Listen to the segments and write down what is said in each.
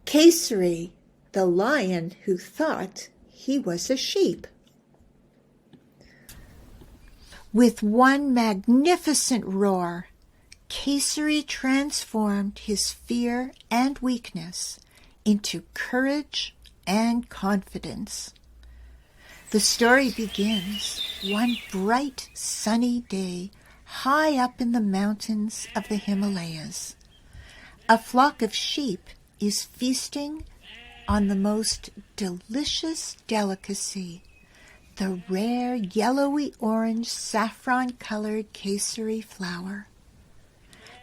Kesari, the lion who thought he was a sheep. With one magnificent roar, Kesari transformed his fear and weakness into courage and confidence. The story begins one bright, sunny day high up in the mountains of the Himalayas. A flock of sheep is feasting on the most delicious delicacy, the rare yellowy-orange saffron-colored kesari flower.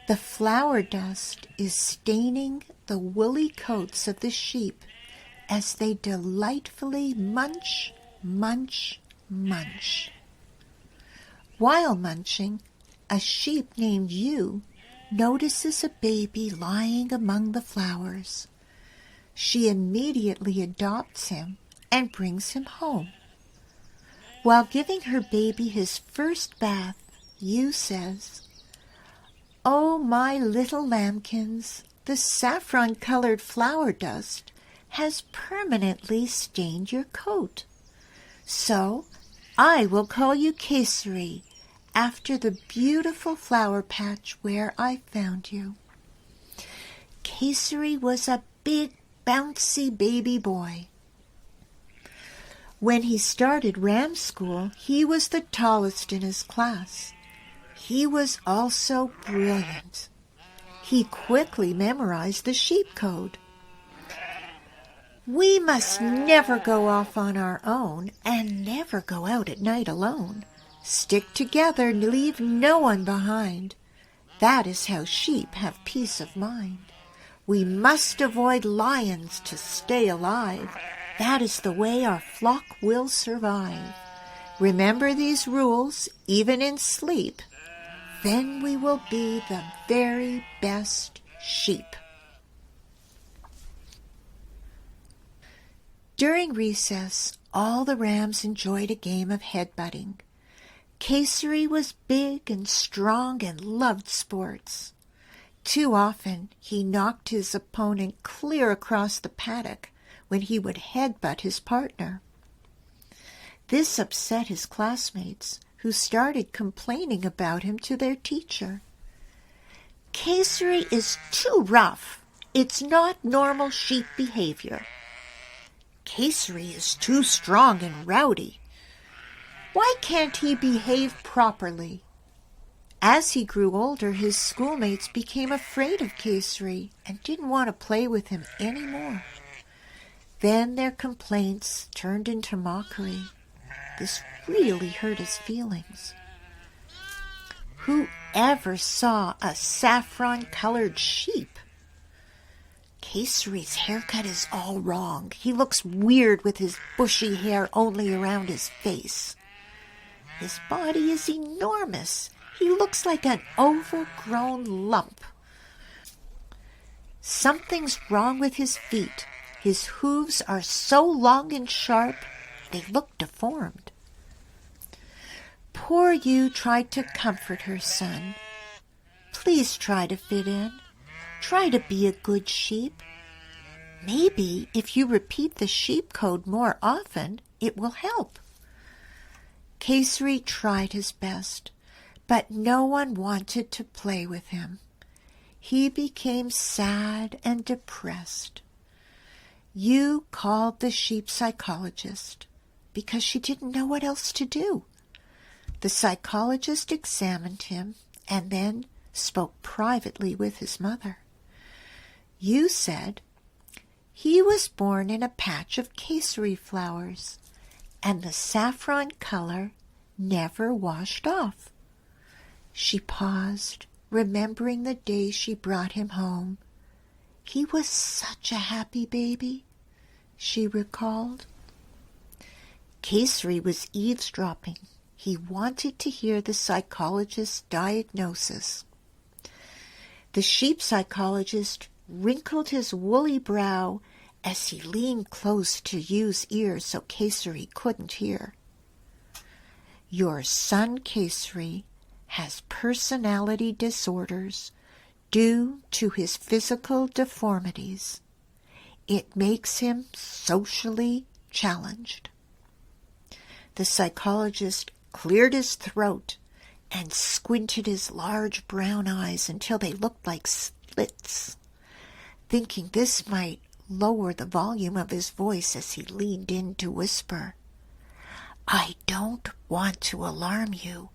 The flower dust is staining the woolly coats of the sheep as they delightfully munch, munch, munch. While munching, a sheep named Yu notices a baby lying among the flowers. She immediately adopts him and brings him home. While giving her baby his first bath, Yu says, "Oh, my little lambkins, the saffron-colored flower dust has permanently stained your coat. So I will call you Kesari, after the beautiful flower patch where I found you." Kesari was a big, bouncy baby boy. When he started ram school, he was the tallest in his class. He was also brilliant. He quickly memorized the sheep code. We must never go off on our own and never go out at night alone. Stick together and leave no one behind. That is how sheep have peace of mind. We must avoid lions to stay alive. That is the way our flock will survive. Remember these rules, even in sleep. Then we will be the very best sheep. During recess, all the rams enjoyed a game of headbutting. Kesari was big and strong and loved sports. Too often, he knocked his opponent clear across the paddock when he would headbutt his partner. This upset his classmates, who started complaining about him to their teacher. "Kesari is too rough. It's not normal sheep behavior. Kesari is too strong and rowdy. Why can't he behave properly?" As he grew older, his schoolmates became afraid of Kesari and didn't want to play with him anymore. Then their complaints turned into mockery. This really hurt his feelings. Who ever saw a saffron-colored sheep? Kesari's haircut is all wrong. He looks weird with his bushy hair only around his face. His body is enormous. He looks like an overgrown lump. Something's wrong with his feet. His hooves are so long and sharp, they look deformed. Poor Yu tried to comfort her son. "Please try to fit in. Try to be a good sheep. Maybe if you repeat the sheep code more often, it will help." Kesari tried his best, but no one wanted to play with him. He became sad and depressed. Yu called the sheep psychologist because she didn't know what else to do. The psychologist examined him and then spoke privately with his mother. Yu said he was born in a patch of kesari flowers, and the saffron color never washed off. She paused, remembering the day she brought him home. He was such a happy baby, she recalled. Kesari was eavesdropping. He wanted to hear the psychologist's diagnosis. The sheep psychologist wrinkled his woolly brow as he leaned close to Yu's ear so Kesari couldn't hear. "Your son Kesari has personality disorders due to his physical deformities. It makes him socially challenged. The psychologist cleared his throat and squinted his large brown eyes until they looked like slits, thinking this might lower the volume of his voice as he leaned in to whisper, "I don't want to alarm you,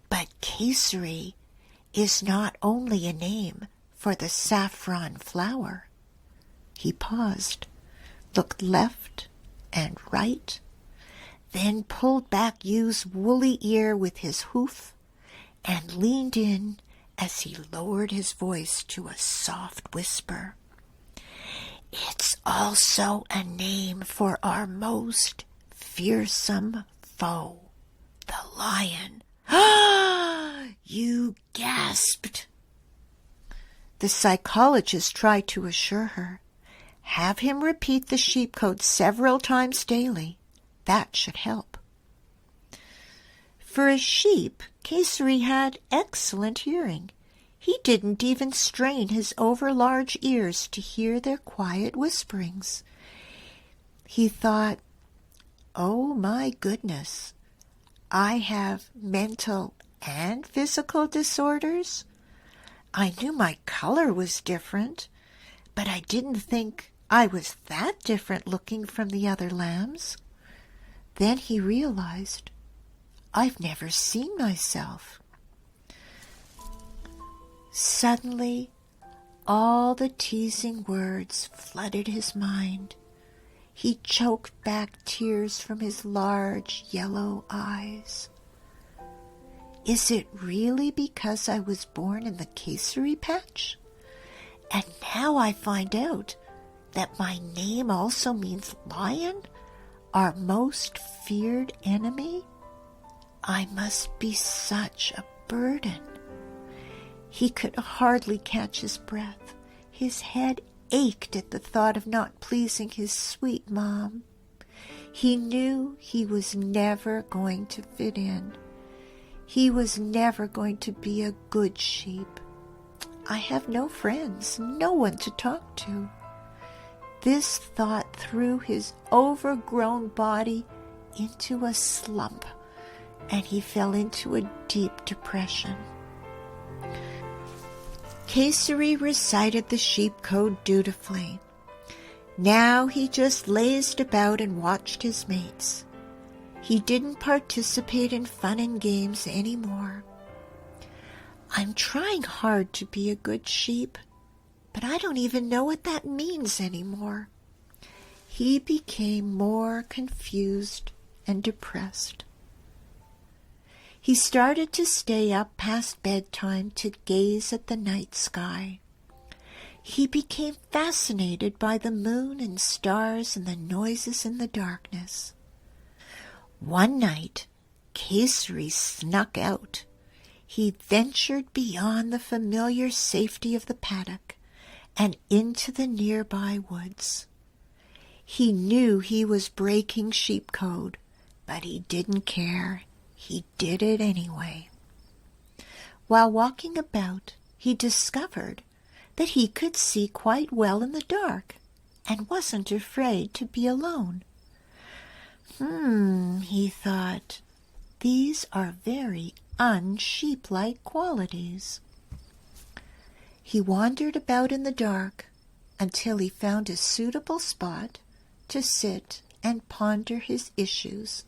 but Kesari is not only a name for the saffron flower." He paused, looked left and right, then pulled back Yu's woolly ear with his hoof and leaned in as he lowered his voice to a soft whisper. "It's also a name for our most fearsome foe, the lion." Yu gasped. The psychologist tried to assure her, "Have him repeat the sheep code several times daily. That should help." For a sheep, Kesari had excellent hearing. He didn't even strain his overlarge ears to hear their quiet whisperings. He thought, "Oh my goodness, I have mental and physical disorders? I knew my color was different, but I didn't think I was that different looking from the other lambs." Then he realized, "I've never seen myself." Suddenly, all the teasing words flooded his mind. He choked back tears from his large yellow eyes. Is it really because I was born in the Kesari patch? And now I find out that my name also means lion, our most feared enemy? I must be such a burden. He could hardly catch his breath. His head ached at the thought of not pleasing his sweet mom. He knew he was never going to fit in. He was never going to be a good sheep. I have no friends, no one to talk to. This thought threw his overgrown body into a slump, and he fell into a deep depression. Kesari recited the sheep code dutifully. Now he just lazed about and watched his mates. He didn't participate in fun and games anymore. I'm trying hard to be a good sheep, but I don't even know what that means anymore. He became more confused and depressed. He started to stay up past bedtime to gaze at the night sky. He became fascinated by the moon and stars and the noises in the darkness. One night, Kesari snuck out. He ventured beyond the familiar safety of the paddock and into the nearby woods. He knew he was breaking sheep code, but he didn't care. He did it anyway. While walking about, he discovered that he could see quite well in the dark and wasn't afraid to be alone. He thought, these are very unsheep-like qualities. He wandered about in the dark until he found a suitable spot to sit and ponder his issues.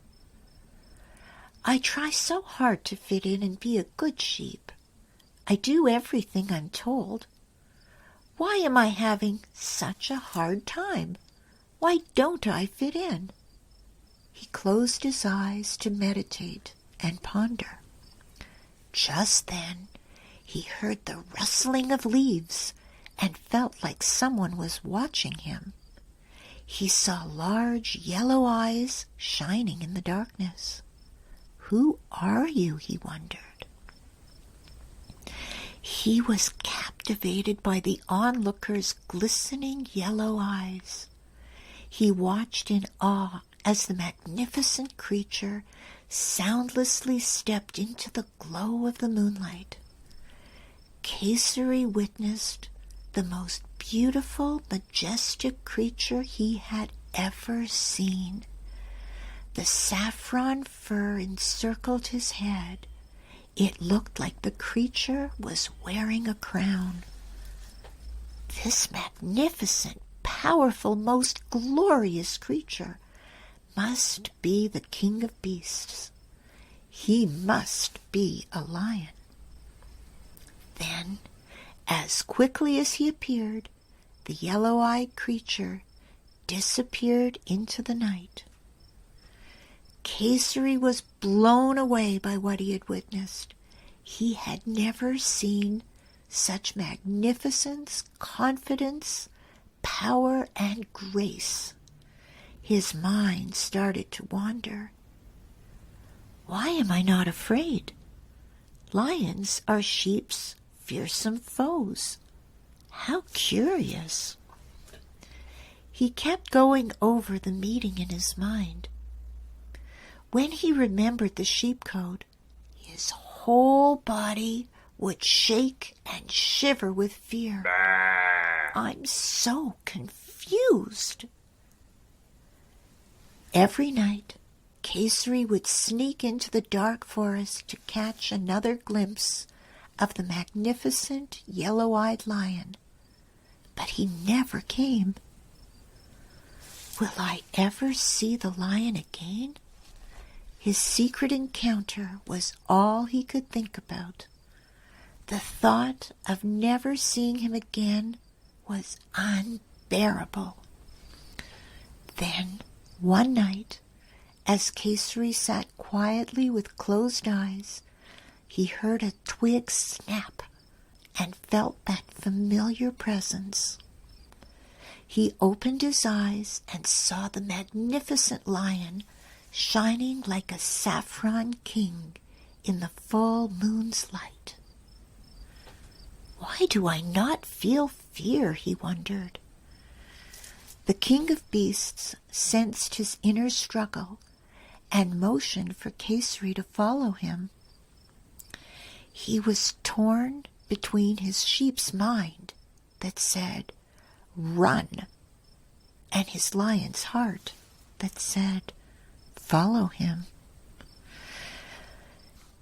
I try so hard to fit in and be a good sheep. I do everything I'm told. Why am I having such a hard time? Why don't I fit in? He closed his eyes to meditate and ponder. Just then, he heard the rustling of leaves and felt like someone was watching him. He saw large yellow eyes shining in the darkness. Who are you? He wondered. He was captivated by the onlooker's glistening yellow eyes. He watched in awe as the magnificent creature soundlessly stepped into the glow of the moonlight. Kesari witnessed the most beautiful, majestic creature he had ever seen. The saffron fur encircled his head. It looked like the creature was wearing a crown. This magnificent, powerful, most glorious creature must be the king of beasts. He must be a lion. Then, as quickly as he appeared, the yellow-eyed creature disappeared into the night. Kesari was blown away by what he had witnessed. He had never seen such magnificence, confidence, power, and grace. His mind started to wander. Why am I not afraid? Lions are sheep's fearsome foes. How curious. He kept going over the meeting in his mind. When he remembered the sheep code, his whole body would shake and shiver with fear. I'm so confused. Every night, Kesari would sneak into the dark forest to catch another glimpse of the magnificent yellow-eyed lion. But he never came. Will I ever see the lion again? His secret encounter was all he could think about. The thought of never seeing him again was unbearable. Then, one night, as Kesari sat quietly with closed eyes, he heard a twig snap and felt that familiar presence. He opened his eyes and saw the magnificent lion shining like a saffron king in the full moon's light. Why do I not feel fear? He wondered. The king of beasts sensed his inner struggle and motioned for Kesari to follow him. He was torn between his sheep's mind that said, "Run," and his lion's heart that said, "Follow him."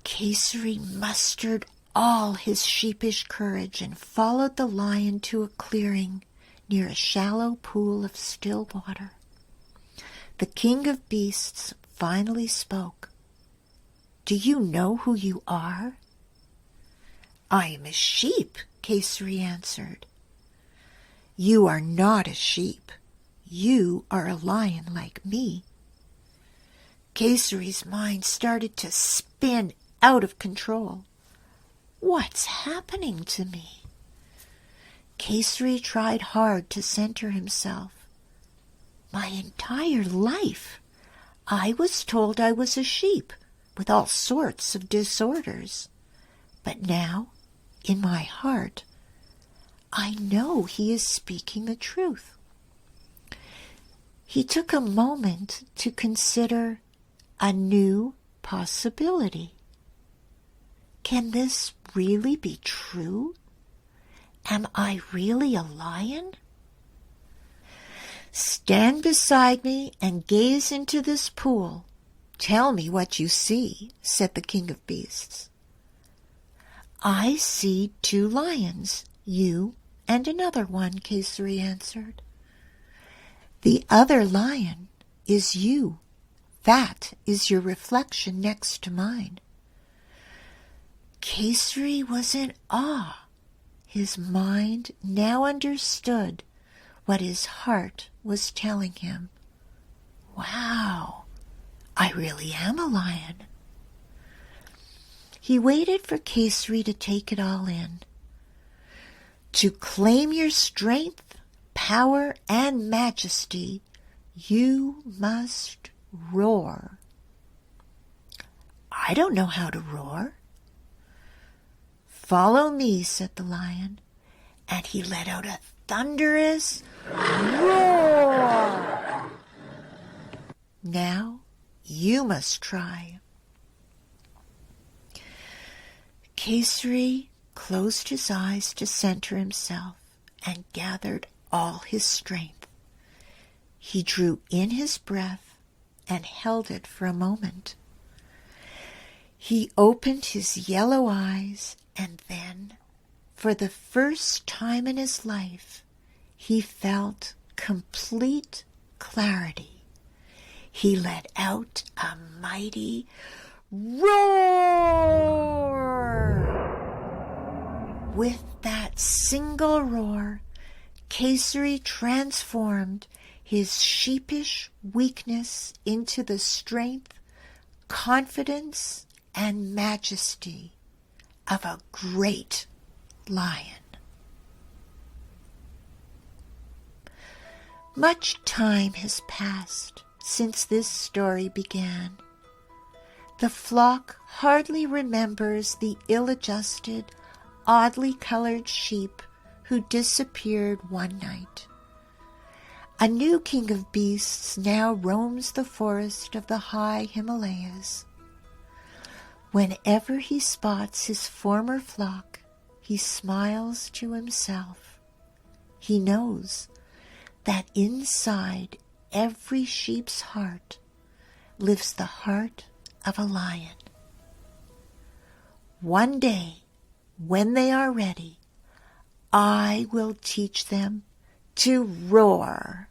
Kesari mustered all his sheepish courage and followed the lion to a clearing near a shallow pool of still water. The king of beasts finally spoke. "Do you know who you are?" "I am a sheep," Kesari answered. "You are not a sheep. You are a lion like me." Kesari's mind started to spin out of control. What's happening to me? Kesari tried hard to center himself. My entire life, I was told I was a sheep with all sorts of disorders. But now, in my heart, I know he is speaking the truth. He took a moment to consider a new possibility. Can this really be true? Am I really a lion? Stand beside me and gaze into this pool. Tell me what you see, said the king of beasts. I see 2 lions, you and another one, Kesari answered. The other lion is you. That is your reflection next to mine. Kesari was in awe. His mind now understood what his heart was telling him. Wow, I really am a lion. He waited for Kesari to take it all in. To claim your strength, power, and majesty, you must roar. I don't know how to roar. Follow me, said the lion, and he let out a thunderous roar. Now you must try. Kesari closed his eyes to center himself and gathered all his strength. He drew in his breath and held it for a moment. He opened his yellow eyes, and then, for the first time in his life, he felt complete clarity. He let out a mighty roar. With that single roar, Kesari transformed his sheepish weakness into the strength, confidence, and majesty of a great lion. Much time has passed since this story began. The flock hardly remembers the ill-adjusted, oddly colored sheep who disappeared one night. A new king of beasts now roams the forest of the high Himalayas. Whenever he spots his former flock, he smiles to himself. He knows that inside every sheep's heart lives the heart of a lion. One day, when they are ready, I will teach them to roar.